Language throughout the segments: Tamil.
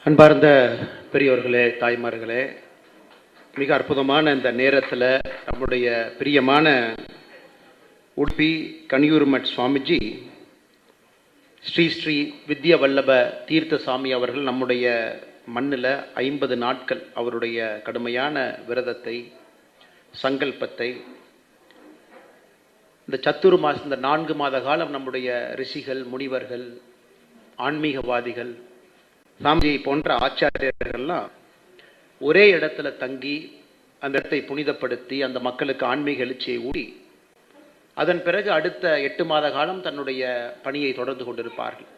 அன்பார்ந்த பெரியோர்களே, தாய்மார்களே, மிக அற்புதமான இந்த நேரத்தில் நம்முடைய பிரியமான உடுப்பி கனியூர்மட் சுவாமிஜி ஸ்ரீ ஸ்ரீ வித்யா வல்லப தீர்த்தசாமி அவர்கள் நம்முடைய மண்ணில் 50 நாட்கள் அவருடைய கடுமையான விரதத்தை, சங்கல்பத்தை, இந்த சத்துரு மாதம், இந்த 4 மாத காலம் நம்முடைய ரிஷிகள், முனிவர்கள், ஆன்மீகவாதிகள், சாமிஜி போன்ற ஆச்சாரியர்கள்லாம் ஒரே இடத்துல தங்கி அந்த இடத்தை புனிதப்படுத்தி அந்த மக்களுக்கு ஆன்மீக எழுச்சியை ஊடி அதன் பிறகு அடுத்த 8 மாத காலம் தன்னுடைய பணியை தொடர்ந்து கொண்டிருப்பார்கள்.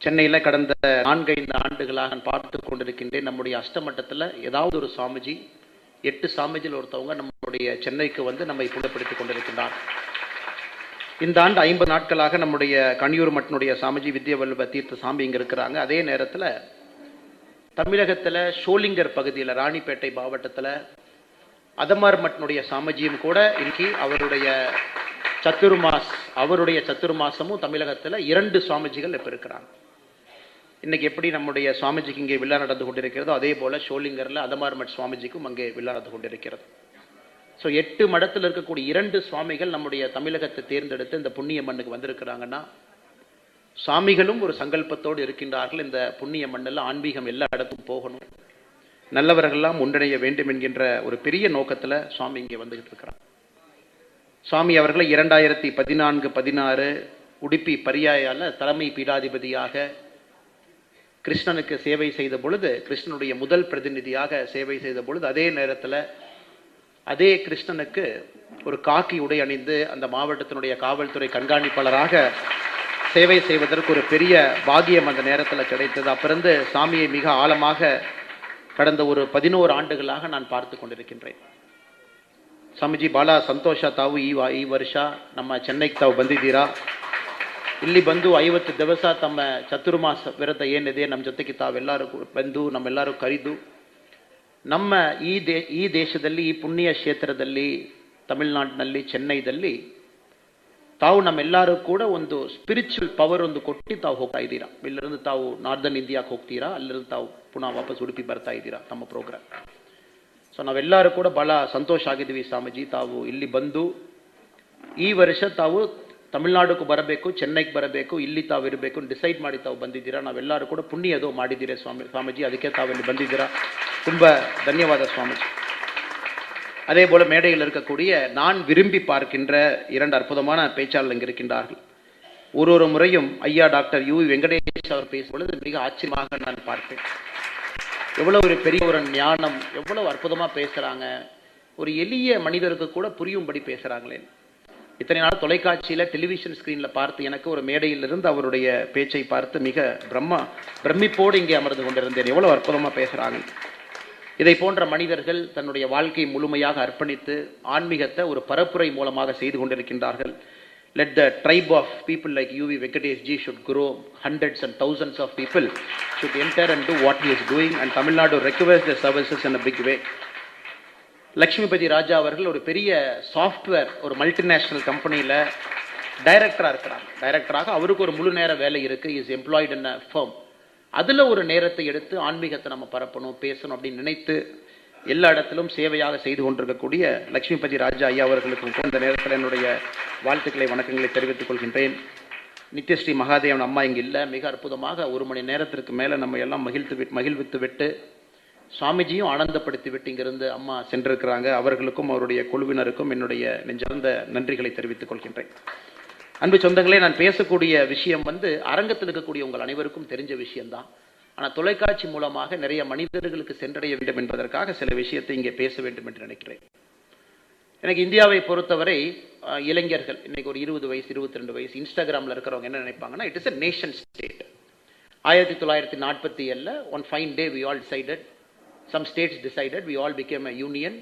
சென்னையில் கடந்த 4-5 ஆண்டுகளாக நான் பார்த்து கொண்டிருக்கின்றேன். நம்முடைய அஷ்டமட்டத்தில் ஏதாவது ஒரு சாமிஜி, 8 சாமிஜியில் ஒருத்தவங்க நம்முடைய சென்னைக்கு வந்து நம்மை புனிதப்படுத்திக் கொண்டிருக்கின்றார். இந்த ஆண்டு 50 நாட்களாக நம்முடைய கனியூர் மட்டனுடைய சாமிஜி வித்யா வல்லப தீர்த்த சாமி இங்கே இருக்கிறாங்க. அதே நேரத்தில் தமிழகத்தில் ஷோலிங்கர் பகுதியில், ராணிப்பேட்டை மாவட்டத்தில் அதமார் மட்டனுடைய சாமிஜியும் கூட இன்னைக்கு அவருடைய சத்துருமாசமும் தமிழகத்தில் 2 சுவாமிஜிகள் இப்போ இருக்கிறாங்க. இன்னைக்கு எப்படி நம்முடைய சுவாமிஜிக்கு இங்கே விழா நடந்து கொண்டிருக்கிறதோ அதே போல் ஷோலிங்கரில் அதமார் மட் சுவாமிஜிக்கும் அங்கே விழா நடந்து கொண்டிருக்கிறது. ஸோ 8 மடத்தில் இருக்கக்கூடிய 2 சுவாமிகள் நம்முடைய தமிழகத்தை தேர்ந்தெடுத்து இந்த புண்ணிய மண்ணுக்கு வந்திருக்கிறாங்கன்னா, சுவாமிகளும் ஒரு சங்கல்பத்தோடு இருக்கின்றார்கள். இந்த புண்ணிய மண்ணில் ஆன்மீகம் எல்லா இடத்துக்கும் போகணும், நல்லவர்கள்லாம் ஒன்றிணைய வேண்டும் என்கின்ற ஒரு பெரிய நோக்கத்தில் சுவாமி இங்கே வந்துகிட்டு இருக்கிறார். சுவாமி அவர்களை 2014-16 உடுப்பி பரியாயால தலைமை பீடாதிபதியாக கிருஷ்ணனுக்கு சேவை செய்த பொழுது, கிருஷ்ணனுடைய முதல் பிரதிநிதியாக சேவை செய்த பொழுது, அதே நேரத்தில் அதே கிருஷ்ணனுக்கு ஒரு காக்கி உடை அணிந்து அந்த மாவட்டத்தினுடைய காவல்துறை கண்காணிப்பாளராக சேவை செய்வதற்கு ஒரு பெரிய பாக்கியம் அந்த நேரத்தில் கிடைத்தது. அப்பிருந்து சாமியை மிக ஆழமாக கடந்த ஒரு 11 ஆண்டுகளாக நான் பார்த்து கொண்டிருக்கின்றேன். ಸ್ವಾಮೀಜಿ ಭಾಳ ಸಂತೋಷ. ತಾವು ಈ ವರ್ಷ ನಮ್ಮ ಚೆನ್ನೈಗೆ ತಾವು ಬಂದಿದ್ದೀರಾ. ಇಲ್ಲಿ ಬಂದು 50 ದಿವಸ ತಮ್ಮ ಚತುರ್ಮಾಸ ವ್ರತ ಏನಿದೆ ನಮ್ಮ ಜೊತೆಗೆ ತಾವೆಲ್ಲರೂ ಬಂದು ನಮ್ಮೆಲ್ಲರೂ ಕರೆದು ನಮ್ಮ ಈ ದೇಶದಲ್ಲಿ, ಈ ಪುಣ್ಯ ಕ್ಷೇತ್ರದಲ್ಲಿ, ತಮಿಳುನಾಡಿನಲ್ಲಿ, ಚೆನ್ನೈದಲ್ಲಿ ತಾವು ನಮ್ಮೆಲ್ಲರೂ ಕೂಡ ಒಂದು ಸ್ಪಿರಿಚುವಲ್ ಪವರ್ ಒಂದು ಕೊಟ್ಟು ತಾವು ಹೋಗ್ತಾ ಇದ್ದೀರಾ. ಇಲ್ಲಿருந்து ತಾವು ನಾರ್ದರ್ನ್ ಇಂಡಿಯಾಕ್ಕೆ ಹೋಗ್ತೀರಾ, ಅಲ್ಲಿருந்து ತಾವು ಪುನಃ ವಾಪಸ್ ಉಡುಪಿ ಬರ್ತಾ ಇದ್ದೀರಾ ತಮ್ಮ ಪ್ರೋಗ್ರಾಮ್. ಸೊ ನಾವೆಲ್ಲರೂ ಕೂಡ ಭಾಳ ಸಂತೋಷ ಆಗಿದ್ದೀವಿ ಸ್ವಾಮೀಜಿ. ತಾವು ಇಲ್ಲಿ ಬಂದು ಈ ವರ್ಷ ತಾವು ತಮಿಳುನಾಡಿಗೆ ಬರಬೇಕು, ಚೆನ್ನೈಗೆ ಬರಬೇಕು, ಇಲ್ಲಿ ತಾವು ಇರಬೇಕು ಡಿಸೈಡ್ ಮಾಡಿ ತಾವು ಬಂದಿದ್ದೀರಾ. ನಾವೆಲ್ಲರೂ ಕೂಡ ಪುಣ್ಯದೋ ಮಾಡಿದ್ದೀರಾ ಸ್ವಾಮೀಜಿ, ಅದಕ್ಕೆ ತಾವಿಲ್ಲಿ ಬಂದಿದ್ದೀರಾ. ತುಂಬ ಧನ್ಯವಾದ ಸ್ವಾಮೀಜಿ. அதே போல மேடையில் இருக்கக்கூடிய நான் விரும்பி பார்க்கின்ற 2 அற்புதமான பேச்சாளர்கள் இங்கே இருக்கின்றார்கள். ஒரு முறையும் ஐயா டாக்டர் யு வெங்கடேஷ் அவர் பேசும் பொழுது மிக ஆச்சரியமாக நான் பார்ப்பேன். எவ்வளவு ஒரு பெரிய ஒரு ஞானம், எவ்வளவு அற்புதமாக பேசுகிறாங்க. ஒரு எளிய மனிதருக்கு கூட புரியும்படி பேசுகிறாங்களே. இத்தனை நாள் தொலைக்காட்சியில், டெலிவிஷன் ஸ்க்ரீனில் பார்த்து எனக்கு ஒரு மேடையிலிருந்து அவருடைய பேச்சை பார்த்து மிக பிரமிப்போடு இங்கே அமர்ந்து கொண்டிருந்தேன். எவ்வளவு அற்புதமாக பேசுகிறாங்க. இதை போன்ற மனிதர்கள் தன்னுடைய வாழ்க்கையை முழுமையாக அர்ப்பணித்து ஆன்மீகத்தை ஒரு பரப்புரை மூலமாக செய்து கொண்டிருக்கின்றார்கள். Let the tribe of people like U.V. Venkatesh ji should grow. Hundreds and thousands of people should enter and do what he is doing, and Tamil Nadu requires their services in a big way. Lakshmipathi ராஜா அவர்கள் ஒரு பெரிய சாஃப்ட்வேர், ஒரு மல்டிநேஷனல் கம்பெனியில் டைரக்டராக இருக்கிறார். டைரக்டராக அவருக்கு ஒரு முழு நேர வேலை இருக்குது. Is employed in a firm. அதில் ஒரு நேரத்தை எடுத்து ஆன்மீகத்தை நம்ம பரப்பணும், பேசணும் அப்படின்னு நினைத்து எல்லா இடத்திலும் சேவையாக செய்து கொண்டிருக்கக்கூடிய லக்ஷ்மிபதி ராஜா ஐயா அவர்களுக்கு இந்த நேரத்தில் என்னுடைய வாழ்த்துக்களை, வணக்கங்களை தெரிவித்துக் கொள்கின்றேன். நித்யஸ்ரீ மகாதேவன் அம்மா இங்கே இல்லை. மிக அற்புதமாக 1 மணி நேரத்திற்கு மேலே நம்ம எல்லாம் மகிழ்வித்து விட்டு சுவாமிஜியும் ஆனந்தப்படுத்தி விட்டு இங்கிருந்து அம்மா சென்றிருக்கிறாங்க. அவர்களுக்கும் அவருடைய குழுவினருக்கும் என்னுடைய நெஞ்சார்ந்த நன்றிகளை தெரிவித்துக் கொள்கின்றேன். அன்பு சொந்தங்களே, நான் பேசக்கூடிய விஷயம் வந்து அரங்கத்தில் இருக்கக்கூடிய உங்கள் அனைவருக்கும் தெரிஞ்ச விஷயம்தான். ஆனால் தொலைக்காட்சி மூலமாக நிறைய மனிதர்களுக்கு சென்றடைய வேண்டும் என்பதற்காக சில விஷயத்தை இங்கே பேச வேண்டும் என்று நினைக்கிறேன். எனக்கு இந்தியாவை பொறுத்தவரை இளைஞர்கள் இன்னைக்கு ஒரு 20 வயசு, 22 வயசு இன்ஸ்டாகிராமில் இருக்கிறவங்க என்ன நினைப்பாங்கன்னா, it is a nation state. 1947 one fine day we all decided, some states decided, we all became a union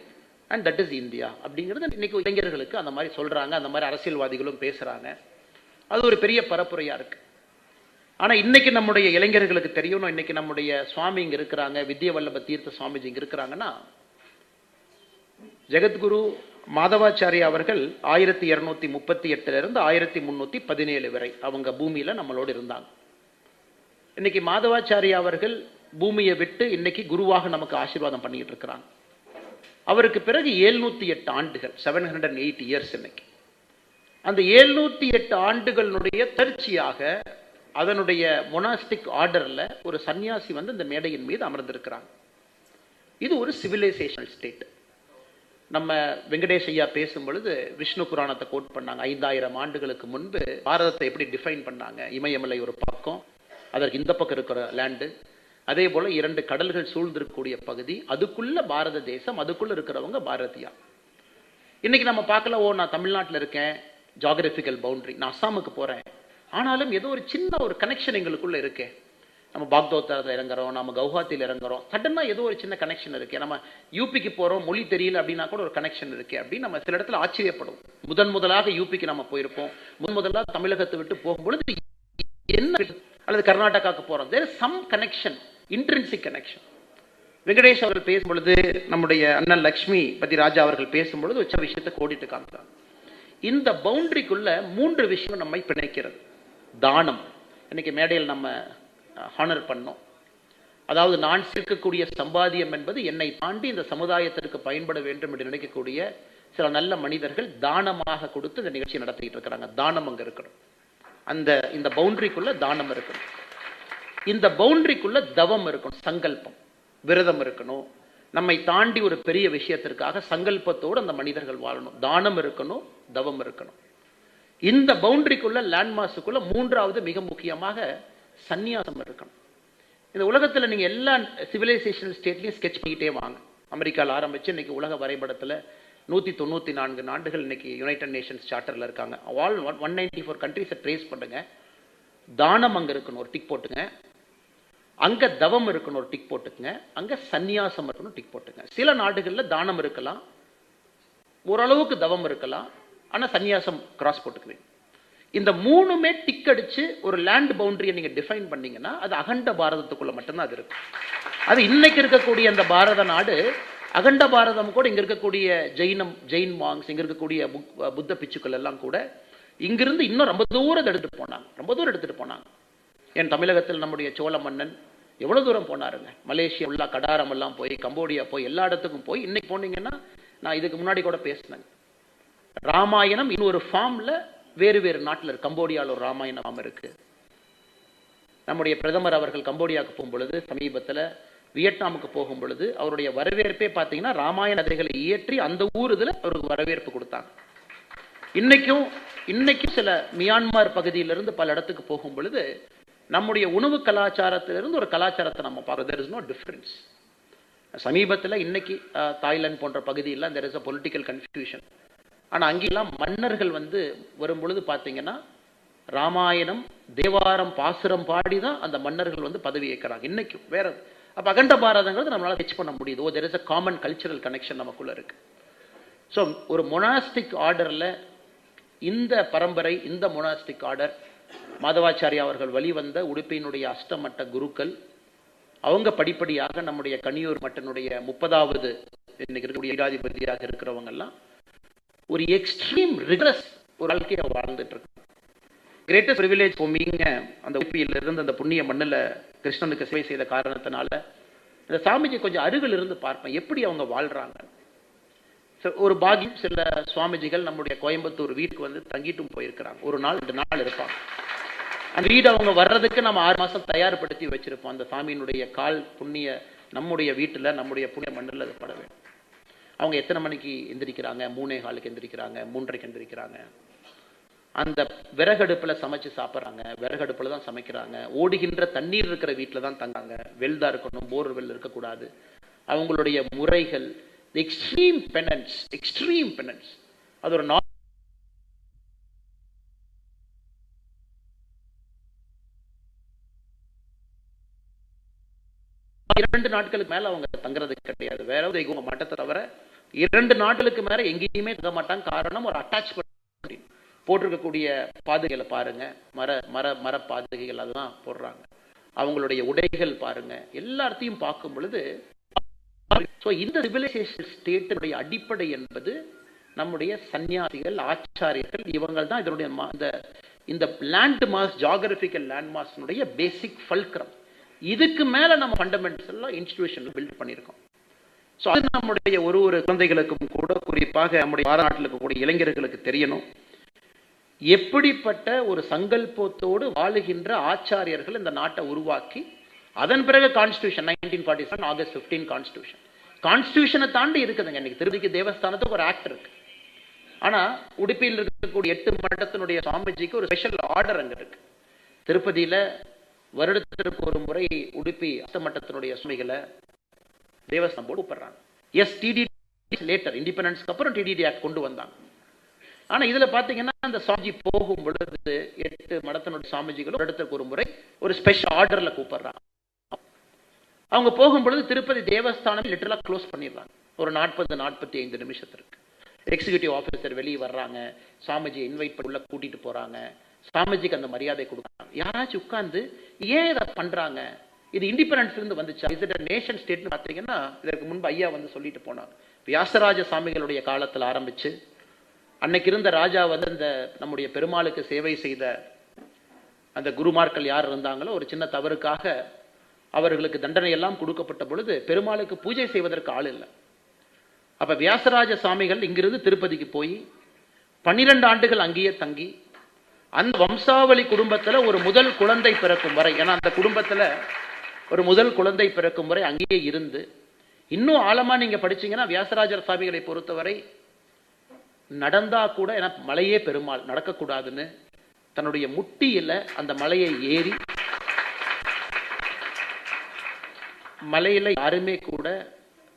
and that is India அப்படிங்கிறது இன்னைக்கு இளைஞர்களுக்கு அந்த மாதிரி சொல்றாங்க. அந்த மாதிரி அரசியல்வாதிகளும் பேசுறாங்க. அது ஒரு பெரிய பரப்புரையா இருக்கு. ஆனா இன்னைக்கு நம்முடைய இளைஞர்களுக்கு தெரியணும், இன்னைக்கு நம்முடைய சுவாமி இங்க இருக்கிறாங்க, வித்யா வல்லப தீர்த்த சுவாமிஜி இங்க இருக்கிறாங்கன்னா, ஜெகத்குரு மாதவாச்சாரியா அவர்கள் 1238 1317 வரை அவங்க பூமியில நம்மளோடு இருந்தாங்க. இன்னைக்கு மாதவாச்சாரியா அவர்கள் பூமியை விட்டு இன்னைக்கு குருவாக நமக்கு ஆசீர்வாதம் பண்ணிட்டு இருக்கிறாங்க. அவருக்கு பிறகு 708 ஆண்டுகள், 708 இயர்ஸ் இன்னைக்கு. அந்த 708 ஆண்டுகளுடைய தொடர்ச்சியாக அதனுடைய மொனாஸ்டிக் ஆர்டர்ல ஒரு சன்னியாசி வந்து இந்த மேடையின் மீது அமர்ந்திருக்கிறாங்க. இது ஒரு சிவிலைசேஷனல் ஸ்டேட். நம்ம வெங்கடேஷ் ஐயா பேசும் பொழுது விஷ்ணு புராணத்தை கோட் பண்ணாங்க. 5000 ஆண்டுகளுக்கு முன்பு பாரதத்தை எப்படி டிஃபைன் பண்ணாங்க. இமயமலை ஒரு பக்கம், அதற்கு இந்த பக்கம் இருக்கிற லேண்டு, அதே போல 2 கடல்கள் சூழ்ந்திருக்கக்கூடிய பகுதி, அதுக்குள்ள பாரத தேசம், அதுக்குள்ள இருக்கிறவங்க பாரதியா. இன்னைக்கு நம்ம பார்க்கல, ஓ நான் தமிழ்நாட்டில் இருக்கேன், ஜியாகிரபிக்கல் பவுண்டரி, நான் அஸ்ஸாமுக்கு போறேன், ஆனாலும் ஏதோ ஒரு சின்ன ஒரு கனெக்ஷன் எங்களுக்குள்ள இருக்கே. நம்ம பாக்தோத்தில் இறங்குறோம், நம்ம கவுஹாத்தியில் இறங்குறோம், சடனா ஏதோ ஒரு சின்ன கனெக்ஷன் இருக்கு. நம்ம யூபிக்கு போறோம், மொழி தெரியல அப்படின்னா கூட ஒரு கனெக்ஷன் இருக்கு அப்படின்னு நம்ம சில இடத்துல ஆச்சரியப்படும். முதலாக யூபிக்கு நம்ம போயிருப்போம், முதலாக தமிழகத்தை விட்டு போகும்பொழுது என்ன, அல்லது கர்நாடகாவுக்கு போறோம், there is some connection, intrinsic connection. Venkatesh அவர்கள் பேசும்பொழுது, நம்முடைய அண்ணன் லக்ஷ்மி பதி ராஜா அவர்கள் பேசும்பொழுது வச்ச விஷயத்தை கோடிட்டு காமிக்கிறாங்க. இந்த பவுண்டரிக்குள்ள 3 விஷயம் நம்மை பிணைக்கிறது. தானம், இன்னைக்கு மேடையில் நம்ம ஹானர் பண்ணோம். அதாவது நான் சேர்க்கக்கூடிய சம்பாதியம் என்பது என்னை தாண்டி இந்த சமுதாயத்திற்கு பயன்பட வேண்டும் என்று நினைக்கக்கூடிய சில நல்ல மனிதர்கள் தானமாக கொடுத்து இந்த நிகழ்ச்சி நடத்திட்டு இருக்கிறாங்க. தானம் அங்க இருக்கணும். இந்த பவுண்டரிக்குள்ள தானம் இருக்கணும். இந்த பவுண்டரிக்குள்ள தவம் இருக்கணும், சங்கல்பம், விரதம் இருக்கணும். நம்மை தாண்டி ஒரு பெரிய விஷயத்திற்காக சங்கல்பத்தோடு அந்த மனிதர்கள் வாழணும். தானம் இருக்கணும், தவம் இருக்கணும். இந்த பவுண்டரிக்குள்ள லேண்ட்மாஸுக்குள்ள 3வது மிக முக்கியமாக சந்நியாசம் இருக்கணும். இந்த உலகத்தில் நீங்க எல்லா சிவிலைசேஷனல் ஸ்டேட்லையும் ஸ்கெட்ச் பண்ணிக்கிட்டே வாங்க. அமெரிக்காவில் ஆரம்பிச்சு இன்னைக்கு உலக வரைபடத்தில் 194 நாடுகள் இன்னைக்கு யுனைடெட் நேஷன்ஸ் சார்ட்டர்ல இருக்காங்க. ஆல் 194 கண்ட்ரீஸை ட்ரேஸ் பண்ணுங்க. தானம் அங்க இருக்கணும், ஒரு டிக் போட்டுங்க. அங்க தவம் இருக்கணும், ஒரு டிக் போட்டுங்க. அங்க சந்நியாசம் இருக்கணும், டிக் போட்டுங்க. சில நாடுகளில் தானம் இருக்கலாம், ஓரளவுக்கு தவம் இருக்கலாம், ஆனா சந்நியாசம் கிராஸ் போட்டுக்குவீங்க. இந்த 3மே டிக் அடிச்சு ஒரு லேண்ட் பவுண்டரியை நீங்க டிஃபைன் பண்ணீங்கன்னா அது அகண்ட பாரதத்துக்குள்ள மட்டும்தான் அது இருக்கு. அது இன்னைக்கு இருக்கக்கூடிய அந்த பாரத நாடு அகண்ட பாரதம் கூட இங்க இருக்கக்கூடிய ஜெயின் மாங்ஸ், இங்க இருக்கக்கூடிய புத்த பிச்சுக்கள் எல்லாம் கூட இங்கிருந்து இன்னும் ரொம்ப தூரம் எடுத்துட்டு போனாங்க. என் தமிழகத்தில் நம்முடைய சோழ மன்னன் எவ்வளவு தூரம் போனாருங்க. மலேசியா உள்ள கடாரம் எல்லாம் போய், கம்போடியா போய், எல்லா இடத்துக்கும் போய். இன்னைக்கு போனீங்கன்னா, நான் இதுக்கு முன்னாடி கூட பேசினேன், ராமாயணம் இன்னொரு ஃபார்ம்ல வேறு நாட்டில் இருக்கு. கம்போடியாவில் ஒரு ராமாயண ஃபார்ம் இருக்கு. நம்முடைய பிரதமர் அவர்கள் கம்போடியாவுக்கு போகும் பொழுது, சமீபத்தில் வியட்நாமுக்கு போகும் பொழுது, அவருடைய வரவேற்பே பார்த்தீங்கன்னா ராமாயண கதைகளை இயற்றி அந்த ஊரில் அவருக்கு வரவேற்பு கொடுத்தாங்க. இன்னைக்கும் சில மியான்மர் பகுதியிலிருந்து பல இடத்துக்கு போகும் பொழுது நம்முடைய உணவு கலாச்சாரத்திலிருந்து ஒரு கலாச்சாரத்தை நம்ம பார்க்கிறோம். there is no difference. சமீபத்தில் இன்னைக்கு தாய்லாந்து போன்ற பகுதியில் there is a political confusion. ஆனால் அங்கெல்லாம் மன்னர்கள் வந்து வரும் பொழுது பார்த்தீங்கன்னா ராமாயணம், தேவாரம், பாசுரம் பாடி தான் அந்த மன்னர்கள் வந்து பதவி ஏற்கிறாங்க இன்னைக்கும். வேற அப்போ அகண்ட பாரதங்கிறது நம்மளால ஹெச் பண்ண முடியுது. ஓ, there is a common cultural connection நமக்குள்ள இருக்கு. ஸோ ஒரு மொனாஸ்டிக் ஆர்டரில் இந்த பரம்பரை, இந்த மொனாஸ்டிக் ஆர்டர், மாதவாச்சாரியா அவர்கள் வழிவந்த உடுப்பினுடைய அஷ்டமட்ட குருக்கள், அவங்க படிப்படியாக நம்முடைய கனியூர் மட்டனுடைய 30வது இன்னைக்கு இருக்கக்கூடிய பீடாதிபதியாக இருக்கிறவங்க எல்லாம் ஒரு எக்ஸ்ட்ரீம் ரிகரஸ் ஒரு வாழ்க்கையை வாழ்ந்துட்டு இருக்கு. கிரேட்டஸ்ட் பிரிவிலேஜ் மீங்க அந்த உப்பியில் இருந்து அந்த புண்ணிய மண்ணில் கிருஷ்ணனுக்கு சேவை செய்த காரணத்தினால இந்த சாமிஜி கொஞ்சம் அருகில் இருந்து பார்ப்பேன் எப்படி அவங்க வாழ்றாங்க. ஒரு பாகியம், சில சுவாமிஜிகள் நம்முடைய கோயம்புத்தூர் வீட்டுக்கு வந்து தங்கிட்டும் போயிருக்கிறாங்க. 1 நாள் 2 நாள் இருப்பாங்க. அந்த வீடு அவங்க வர்றதுக்கு நம்ம 6 மாசம் தயார்படுத்தி வச்சிருப்போம். அந்த சாமியினுடைய கால் புண்ணிய நம்முடைய வீட்டுல, நம்முடைய புண்ணிய மண்ணில் அது பட வேண்டும். அவங்க எத்தனை மணிக்கு எந்திரிக்கிறாங்க? 3:15 எந்திரிக்கிறாங்க, 3:30 எந்திரிக்கிறாங்க. அந்த விறகடுப்புல சமைச்சு சாப்பிட்றாங்க, விறகடுப்புல தான் சமைக்கிறாங்க. ஓடுகின்ற தண்ணீர் இருக்கிற வீட்டுல தான் தங்காங்க. வெல் தான் இருக்கணும், போர் வெல் இருக்கக்கூடாது. அவங்களுடைய முறைகள், எக்ஸ்ட்ரீம் பெனன்ஸ். அது ஒரு 2 நாட்களுக்கு மேல அவங்க தங்குறது கிடையாது. வேற ஒரு மட்டத்தை தவிர 2 நாட்களுக்கு மேல எங்கேயுமே தங்க மாட்டாங்க. காரணம், ஒரு அட்டாச்மெண்ட். போட்டிருக்கக்கூடிய பாதுகைகளை பாருங்க, மர பாதுகைகள் அதுதான் போடுறாங்க. அவங்களுடைய உடைகள் பாருங்க, எல்லாத்தையும் பார்க்கும் பொழுது இந்த சிவிலைசேஷன் ஸ்டேட்டினுடைய அடிப்படை என்பது நம்முடைய சன்னியாசிகள், ஆச்சாரியர்கள், இவங்கள் தான் இதனுடைய இந்த லேண்ட் மாஸ், ஜியாகிரபிக்கல் லேண்ட் மாஸினுடைய பேசிக் ஃபல்க்ரம். இதுக்கு மேல நம்ம ஃபண்டமெண்டல்ஸ் எல்லாம் இன்ஸ்டிடியூஷன் பில்ட் பண்ணியிருக்கோம். ஸோ அது நம்முடைய ஒரு குழந்தைகளுக்கும் கூட, குறிப்பாக நம்முடைய பாரத நாட்டில் இருக்கக்கூடிய இளைஞர்களுக்கு தெரியணும். எப்படிப்பட்ட ஒரு சங்கல்பத்தோடு வாழுகின்ற ஆச்சாரியர்கள் இந்த நாட்டை உருவாக்கி, அதன் பிறகு கான்ஸ்டியூஷன் 1947 ஆகஸ்ட் 15 கான்ஸ்டியூஷன். கான்ஸ்டியூஷனை தாண்டி இருக்குதுங்க. இன்னைக்கு திருப்பதிக்கு தேவஸ்தானத்துக்கு ஒரு ஆக்ட் இருக்கு. ஆனா உடுப்பியில் இருக்கக்கூடிய 8 மட்டத்தினுடைய சுவாமிஜிக்கு ஒரு ஸ்பெஷல் ஆர்டர் அங்க இருக்கு. திருப்பதியில வருடத்திற்கு ஒரு முறை உடுப்பி அஷ்டமட்டத்தினுடைய சுவாமிகளை தேவஸ்தானம் போட்டு கூப்பிடுறாங்க. எஸ், டிடிடி லேட்டர், இண்டிபெண்டன்ஸ்க்கு அப்புறம் டிடிடி ஆக்ட் கொண்டு வந்தாங்க. ஆனா இதுல பாத்தீங்கன்னா அந்த சுவாமிஜி போகும் பொழுது 8 மடத்தினுடைய சுவாமிஜிகளும் வருடத்திற்கு ஒரு முறை ஒரு ஸ்பெஷல் ஆர்டர்ல கூப்பிடுறாங்க. அவங்க போகும்பொழுது திருப்பதி தேவஸ்தானம் லிட்டரலா க்ளோஸ் பண்ணிடுறாங்க. ஒரு 40-45 நிமிஷத்திற்கு எக்ஸிகியூட்டிவ் ஆஃபீஸர் வெளியே வர்றாங்க, சாமிஜி இன்வைட் பண்ணி உள்ள கூட்டிட்டு போறாங்க, சாமிஜிக்கு அந்த மரியாதை கொடுக்குறாங்க. யாராச்சும் உட்கார்ந்து ஏன் இதை பண்றாங்க, இது இண்டிபெண்டன்ஸ்ல இருந்து வந்துச்சா, இஸ் இட் நேஷன் ஸ்டேட்னு பார்த்தீங்கன்னா, இதற்கு முன்பு ஐயா வந்து சொல்லிட்டு போனாங்க. வியாசராஜ சாமிகளுடைய காலத்தில் ஆரம்பிச்சு அன்னைக்கு இருந்த ராஜா வந்து இந்த நம்முடைய பெருமாளுக்கு சேவை செய்த அந்த குருமார்கள் யார் இருந்தாங்களோ, ஒரு சின்ன தவறுக்காக அவர்களுக்கு தண்டனை எல்லாம் கொடுக்கப்பட்ட பொழுது பெருமாளுக்கு பூஜை செய்வதற்கு ஆள் இல்லை. அப்ப வியாசராஜ சாமிகள் இங்கிருந்து திருப்பதிக்கு போய் 12 ஆண்டுகள் அங்கேயே தங்கி அந்த வம்சாவளி குடும்பத்துல ஒரு முதல் குழந்தை பிறக்கும் வரை, ஏன்னா அந்த குடும்பத்துல ஒரு முதல் குழந்தை பிறக்கும் வரை அங்கேயே இருந்து, இன்னும் ஆழமா நீங்க படிச்சீங்கன்னா வியாசராஜர் சாமிகளை பொறுத்தவரை நடந்தா கூட, ஏன்னா மலையே பெருமாள் நடக்கக்கூடாதுன்னு தன்னுடைய முட்டியில அந்த மலையை ஏறி, மலையில யாருமே கூட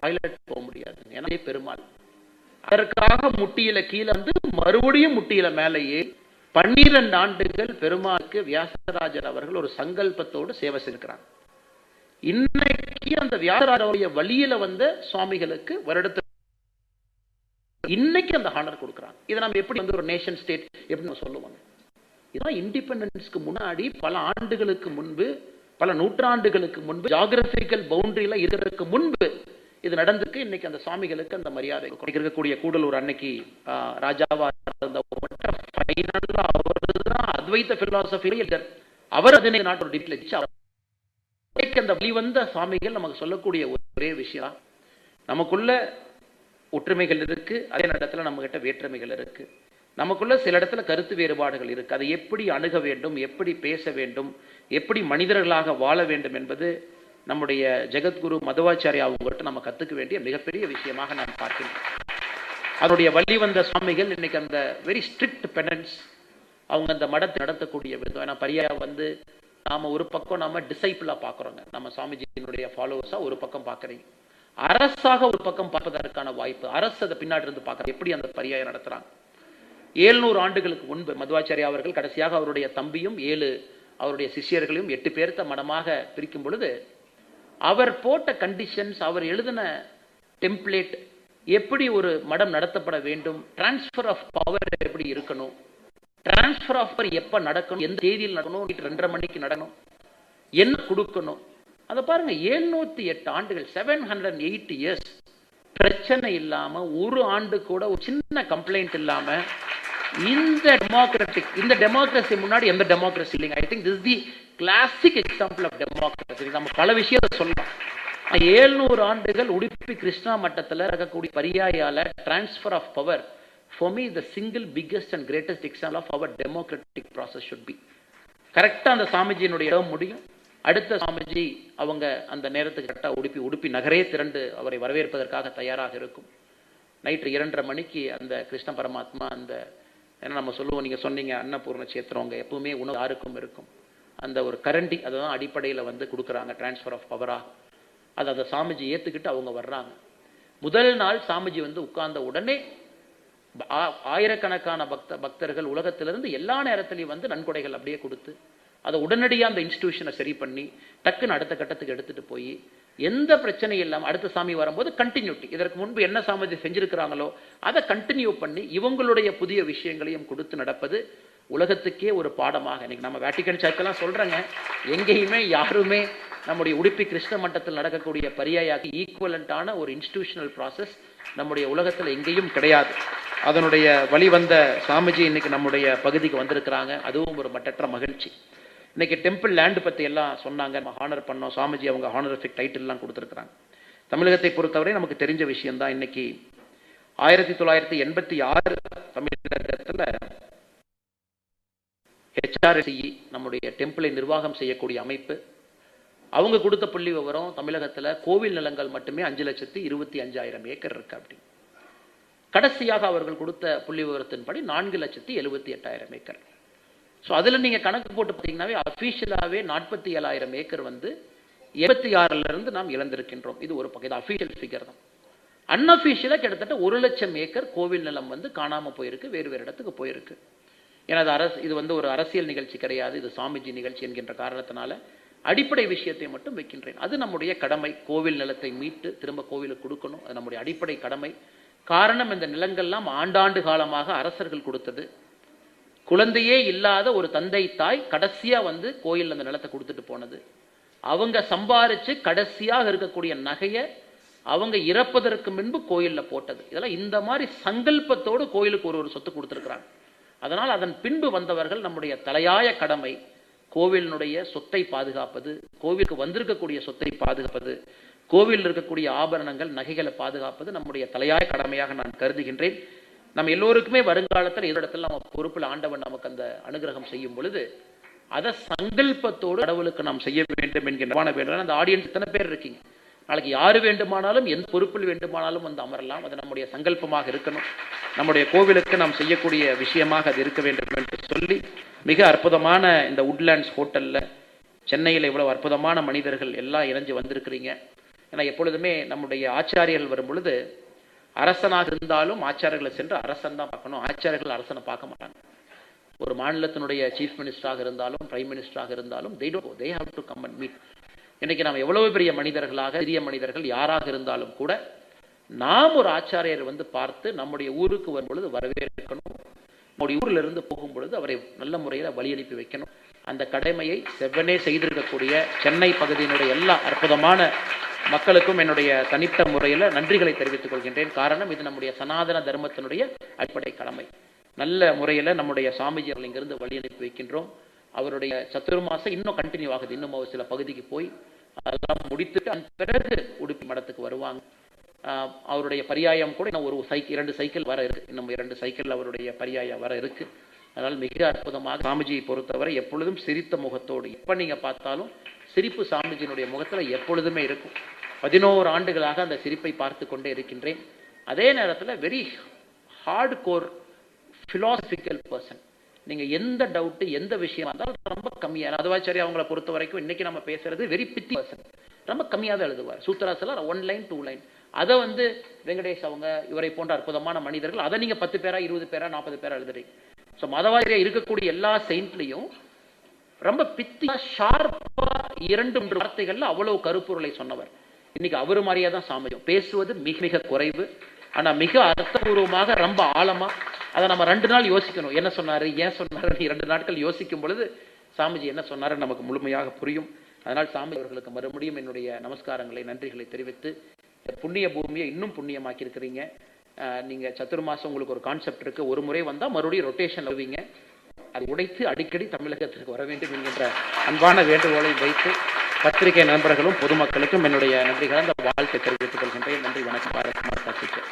டாய்லெட் போக முடியாது, ஏன்னா பெருமாள். அதற்காக முட்டியில கீழே வந்து மறுபடியும் முட்டியில மேலே ஏறி 12 ஆண்டுகள் பெருமாளுக்கு வியாசராஜர் அவர்கள் ஒரு சங்கல்பத்தோடு சேவை செய்கிறாங்க. இன்னைக்கு அந்த வியாசராஜருடைய வழியில வந்த சுவாமிகளுக்கு வருடத்துக்கு இன்னைக்கு அந்த ஹானர் கொடுக்குறாங்க. இதை நம்ம எப்படி வந்து ஒரு நேஷன் ஸ்டேட் எப்படி சொல்லுவாங்க? இதெல்லாம் இண்டிபெண்டன்ஸ்க்கு முன்னாடி பல ஆண்டுகளுக்கு முன்பு, பல நூற்றாண்டுகளுக்கு முன்பு, ஜியோகிராபிக்கல் பவுண்டரியில இருக்கிறதுக்கு முன்பு இது நடந்துக்கு. இன்னைக்கு அந்த சுவாமிகளுக்கு அந்த மரியாதை இருக்கக்கூடிய கூடலூர் அன்னைக்கு ராஜாவா இருந்த அவர்தான் அத்வைத பிலாசபி அவர் 15 நாட்டோட டிப்ளேச்சு. அந்த வழிவந்த சுவாமிகள் நமக்கு சொல்லக்கூடிய ஒரே விஷயம், நமக்குள்ள ஒற்றுமைகள் இருக்கு, அதே இடத்துல நம்ம கிட்ட வேற்றுமைகள் இருக்கு, நமக்குள்ள சில இடத்துல கருத்து வேறுபாடுகள் இருக்கு. அதை எப்படி அணுக வேண்டும், எப்படி பேச வேண்டும், எப்படி மனிதர்களாக வாழ வேண்டும் என்பது நம்முடைய ஜெகத்குரு மதுவாச்சாரியா அவங்கள்ட்ட நம்ம கத்துக்க வேண்டிய மிகப்பெரிய விஷயமாக நான் பார்க்கிறேன். அதனுடைய வழி வந்த சுவாமிகள் இன்னைக்கு அந்த வெரி ஸ்ட்ரிக்ட் பெனன்ஸ், அவங்க அந்த மடத்தை நடத்தக்கூடிய விதம். ஏன்னா பரியா வந்து நாம ஒரு பக்கம் நாம டிசைபிளா பாக்குறோங்க, நம்ம சுவாமிஜியினுடைய ஃபாலோவர்ஸா ஒரு பக்கம் பாக்குறீங்க, அரசாக ஒரு பக்கம் பார்ப்பதற்கான வாய்ப்பு, அரசு அதை பின்னாடி இருந்து பார்க்க எப்படி அந்த பரியாய நடத்துறாங்க. 700 ஆண்டுகளுக்கு முன்பு மதுவாச்சாரியா அவர்கள் கடைசியாக அவருடைய தம்பியும் 7 அவருடைய சிஷியர்களையும் 8 பேர்த்த மடமாக பிரிக்கும் பொழுது அவர் போட்ட கண்டிஷன்ஸ், அவர் எழுதின டெம்ப்ளேட், எப்படி ஒரு மடம் நடத்தப்பட வேண்டும், டிரான்ஸ்பர் ஆஃப் பவர் எப்படி இருக்கணும், டிரான்ஸ்பர் ஆஃப் பவர் எப்ப நடக்கணும், எந்த தேதியில் நடக்கணும், 2:30 மணிக்கு நடக்கணும், என்ன கொடுக்கணும், அதை பாருங்க. 708 ஆண்டுகள், 708 இயர்ஸ் பிரச்சனை இல்லாம, ஒரு ஆண்டு கூட ஒரு சின்ன கம்ப்ளைண்ட் இல்லாம, இந்த டெமோக்ரஸி முன்னாடி எந்த டெமோக்ரஸி இல்லைங்க. I think this the classic example of democracy. நம்ம பல விஷயத்தை சொல்லலாம். 700 ஆண்டுகள் உடுப்பி கிருஷ்ணா மட்டத்தில் இருக்கக்கூடிய பரியாயால transfer of power, for me the single biggest and greatest example of our democratic process should be. கரெக்டா அந்த சாமிஜியினுடைய இடம் முடியும், அடுத்த சாமிஜி அவங்க அந்த நேரத்துக்கு கரெக்டாக உடுப்பி நகரே திரண்டு அவரை வரவேற்பதற்காக தயாராக இருக்கும். நைட்டு 2:30 மணிக்கு அந்த கிருஷ்ண பரமாத்மா அந்த, ஏன்னா நம்ம சொல்லுவோம், நீங்க சொன்னீங்க அன்னபூர்ண சேத்திரவங்க எப்பவுமே உணவு யாருக்கும் இருக்கும், அந்த ஒரு கரண்டி அதுதான் அடிப்படையில் வந்து கொடுக்குறாங்க டிரான்ஸ்பர் ஆஃப் பவரா. அதை அந்த சாமிஜி ஏற்றுக்கிட்டு அவங்க வர்றாங்க. முதல் நாள் சாமிஜி வந்து உட்கார்ந்த உடனே ஆயிரக்கணக்கான பக்தர்கள் உலகத்திலிருந்து எல்லா நேரத்திலையும் வந்து நன்கொடைகள் அப்படியே கொடுத்து அதை உடனடியாக அந்த இன்ஸ்டிடியூஷனை சரி பண்ணி டக்குன்னு அடுத்த கட்டத்துக்கு எடுத்துட்டு போய் எந்த பிரச்சனையும் இல்லாமல் அடுத்த சாமி வரும்போது கண்டினியூட்டி, இதற்கு முன்பு என்ன சாமிஜி செஞ்சிருக்கிறாங்களோ அதை கண்டினியூ பண்ணி இவங்களுடைய புதிய விஷயங்களையும் கொடுத்து நடப்பது உலகத்துக்கே ஒரு பாடமாக. இன்னைக்கு நம்ம வேட்டிக்கன் சர்ச்செல்லாம் சொல்றேங்க, எங்கேயுமே யாருமே நம்முடைய உடுப்பி கிருஷ்ண மட்டத்தில் நடக்கக்கூடிய பரியாயாக்கு ஈக்குவலண்டான ஒரு இன்ஸ்டிடியூஷனல் ப்ராசஸ் நம்முடைய உலகத்தில் எங்கேயும் கிடையாது. அதனுடைய வழி வந்த சாமிஜி இன்னைக்கு நம்முடைய பகுதிக்கு வந்திருக்கிறாங்க, அதுவும் ஒரு மட்டற்ற மகிழ்ச்சி. இன்னைக்கு டெம்பிள் லேண்டு பற்றி எல்லாம் சொன்னாங்க, நம்ம ஹானர் பண்ணோம், சுவாமிஜி அவங்க ஹானரிஃபிக் டைட்டில்லாம் கொடுத்துருக்குறாங்க. தமிழகத்தை பொறுத்தவரை நமக்கு தெரிஞ்ச விஷயம்தான். இன்னைக்கு 1986 தமிழகத்தில் HRSE நம்முடைய டெம்பிளை நிர்வாகம் செய்யக்கூடிய அமைப்பு, அவங்க கொடுத்த புள்ளி விவரம் தமிழகத்தில் கோவில் நிலங்கள் மட்டுமே 5,25,000 ஏக்கர் இருக்கு. அப்படி கடைசியாக அவர்கள் கொடுத்த புள்ளி விவரத்தின்படி 4,78,000 ஏக்கர். ஸோ அதில் நீங்கள் கணக்கு போட்டு பார்த்தீங்கன்னாவே அஃபீஷியலாகவே 47,000 ஏக்கர் வந்து 86 நாம் இழந்திருக்கின்றோம். இது ஒரு பக்கம், அஃபீஷியல் ஃபிகர் தான். அன்அஃபீஷியலாக கிட்டத்தட்ட 1,00,000 ஏக்கர் கோவில் நிலம் வந்து காணாமல் போயிருக்கு, வேறு வேறு இடத்துக்கு போயிருக்கு. ஏன்னா இது வந்து ஒரு அரசியல் நிகழ்ச்சி கிடையாது, இது சாமிஜி நிகழ்ச்சி என்கின்ற காரணத்தினால அடிப்படை விஷயத்தை மட்டும் வைக்கின்றேன். அது நம்முடைய கடமை. கோவில் நிலத்தை மீட்டு திரும்ப கோவிலுக்கு கொடுக்கணும், அது நம்முடைய அடிப்படை கடமை. காரணம், இந்த நிலங்கள்லாம் ஆண்டாண்டு காலமாக அரசர்கள் கொடுத்தது. குழந்தையே இல்லாத ஒரு தந்தை தாய் கடைசியா வந்து கோயில் அந்த நிலத்தை கொடுத்துட்டு போனது. அவங்க சம்பாரிச்சு கடைசியாக இருக்கக்கூடிய நகையை அவங்க இறப்பதற்கு முன்பு கோயில்ல போட்டது. இதெல்லாம் இந்த மாதிரி சங்கல்பத்தோடு கோயிலுக்கு ஒரு சொத்து கொடுத்துருக்கிறாங்க. அதனால் அதன் பின்பு வந்தவர்கள் நம்முடைய தலையாய கடமை கோவிலினுடைய சொத்தை பாதுகாப்பது, கோவிலுக்கு வந்திருக்கக்கூடிய சொத்தை பாதுகாப்பது, கோவிலில் இருக்கக்கூடிய ஆபரணங்கள் நகைகளை பாதுகாப்பது நம்முடைய தலையாய கடமையாக நான் கருதுகின்றேன். நம்ம எல்லோருக்குமே வருங்காலத்தில் இடத்துல நம்ம பொறுப்பில் ஆண்டவன் நமக்கு அந்த அனுகிரகம் செய்யும் பொழுது அதை சங்கல்பத்தோடு கடவுளுக்கு நாம் செய்ய வேண்டும் என்கின்ற வேண்டும். அந்த ஆடியன்ஸ் எத்தனை பேர் இருக்கீங்க, நாளைக்கு யாரு வேண்டுமானாலும் எந்த பொறுப்பில் வேண்டுமானாலும் வந்து அமரலாம். அது நம்முடைய சங்கல்பமாக இருக்கணும், நம்முடைய கோவிலுக்கு நாம் செய்யக்கூடிய விஷயமாக அது இருக்க வேண்டும் என்று சொல்லி, மிக அற்புதமான இந்த உட்லேண்ட்ஸ் ஹோட்டல்ல சென்னையில் இவ்வளவு அற்புதமான மனிதர்கள் எல்லாம் இணைஞ்சு வந்திருக்கிறீங்க. ஏன்னா எப்பொழுதுமே நம்முடைய ஆச்சாரியர்கள் வரும் பொழுது அரசனாக இருந்தாலும் ஆச்சாரியர்களை சென்று அரசன் தான் பார்க்கணும், ஆச்சாரியர்கள் அரசனை பார்க்க மாட்டாங்க. ஒரு மாநிலத்தினுடைய சீஃப் மினிஸ்டராக இருந்தாலும் பிரைம் மினிஸ்டராக இருந்தாலும் they have to come and meet. இன்னைக்கு நாம் எவ்வளவு பெரிய மனிதர்களாக, சிறிய மனிதர்கள் யாராக இருந்தாலும் கூட நாம் ஒரு ஆச்சாரியர் வந்து பார்த்து நம்முடைய ஊருக்கு வரும் பொழுது வரவேற்கணும், நம்முடைய ஊரில் இருந்து போகும் பொழுது அவரை நல்ல முறையில் வழி அனுப்பி வைக்கணும். அந்த கடமையை செவ்வனே செய்திருக்கக்கூடிய சென்னை பகுதியினுடைய எல்லா அற்புதமான மக்களுக்கும் என்னுடைய தனித்த முறையில் நன்றிகளை தெரிவித்துக் கொள்கின்றேன். காரணம், இது நம்முடைய சனாதன தர்மத்தினுடைய அடிப்படை கடமை. நல்ல முறையில் நம்முடைய சாமிஜி அவர்கள் இங்கிருந்து வழி அனுப்பி வைக்கின்றோம். அவருடைய சத்துர்மாசம் இன்னும் கண்டினியூ ஆகுது, இன்னும் ஒரு சில பகுதிக்கு போய் அதெல்லாம் முடித்துட்டு அதன் பிறகு உடுப்பி மடத்துக்கு வருவாங்க. அவருடைய பரியாயம் கூட இன்னும் ஒரு 2 சைக்கிள் வர இருக்கு, இன்னும் 2 சைக்கிள் அவருடைய பரியாயம் வர இருக்கு. அதனால் மிக அற்புதமாக சாமிஜியை பொறுத்தவரை எப்பொழுதும் சிரித்த முகத்தோடு, எப்ப நீங்க பார்த்தாலும் சிரிப்பு சாமிஜியினுடைய முகத்துல எப்பொழுதுமே இருக்கும். 11 ஆண்டுகளாக அந்த சிரிப்பை பார்த்து கொண்டே இருக்கின்றேன். அதே நேரத்தில் very hard core philosophical person. நீங்க எந்த டவுட் எந்த விஷயம் இருந்தாலும் ரொம்ப கம்மியா, அதுவாச்சாரி அவங்களை பொறுத்த வரைக்கும் இன்னைக்கு நம்ம பேசுறது வெரி பித்தி பர்சன், ரொம்ப கம்மியா தான் எழுதுவார். சூத்திராசல 1 லைன் 2 லைன். அதை வந்து வெங்கடேஷ் அவங்க இவரை போன்ற அற்புதமான மனிதர்கள் அதை நீங்க 10 பேரா 20 பேரா 40 பேரா எழுதுறீங்க. ஸோ மதவாதியா இருக்கக்கூடிய எல்லா செயின்ட்லையும் ரொம்ப பித்தியா ஷார்ப்பா 2-3 வார்த்தைகள்ல அவ்வளவு கருப்பொருளை சொன்னவர். இன்னைக்கு அவரு மாதிரியா தான் சாமிஜி பேசுவது மிக மிக குறைவு, ஆனா மிக அர்த்தபூர்வமாக ரொம்ப ஆழமா அதை நம்ம 2 நாள் யோசிக்கணும். என்ன சொன்னாரு, ஏன் சொன்னாரு, 2 நாட்கள் யோசிக்கும் பொழுது சாமிஜி என்ன சொன்னாரு நமக்கு முழுமையாக புரியும். அதனால் சாமிஜி அவர்களுக்கு மறுபடியும் என்னுடைய நமஸ்காரங்களை நன்றிகளை தெரிவித்து, புண்ணிய பூமியை இன்னும் புண்ணியமாக்கி இருக்கிறீங்க. நீங்க சத்துர்மாசம் உங்களுக்கு ஒரு கான்செப்ட் இருக்கு, ஒரு முறை வந்தா மறுபடியும் ரொட்டேஷன் வருவீங்க, அதை உடைத்து அடிக்கடி தமிழகத்திற்கு வர வேண்டும் என்கின்ற அன்பான வேண்டுகோளை வைத்து பத்திரிகை நண்பர்களும் பொதுமக்களுக்கும் என்னுடைய நன்றிகளை அந்த வாழ்க்கை தெரிவித்துக் கொள்கின்றேன். நன்றி, வணக்கம். பாரத் மாதா கி Jai.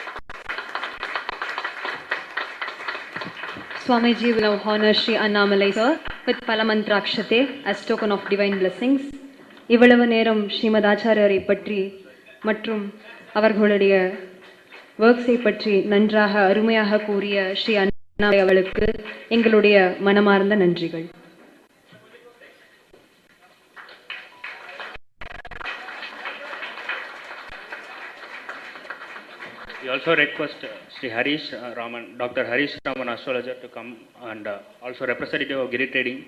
Swamiji will now honor Sri Annamalai sir with Palamantraakshate as token of divine blessings. இவ்வளவு நேரம் ஸ்ரீமத் ஆச்சாரியரை பற்றி மற்றும் அவர்களுடைய ஒர்க்ஸை பற்றி நன்றாக அருமையாக கூறிய ஸ்ரீ அண்ணாமலை அவர்களுக்கு எங்களுடைய மனமார்ந்த நன்றிகள். We also request Sri Harish Raman, Dr. Harish Raman, astrologer, to come, and also representative of Giri Trading,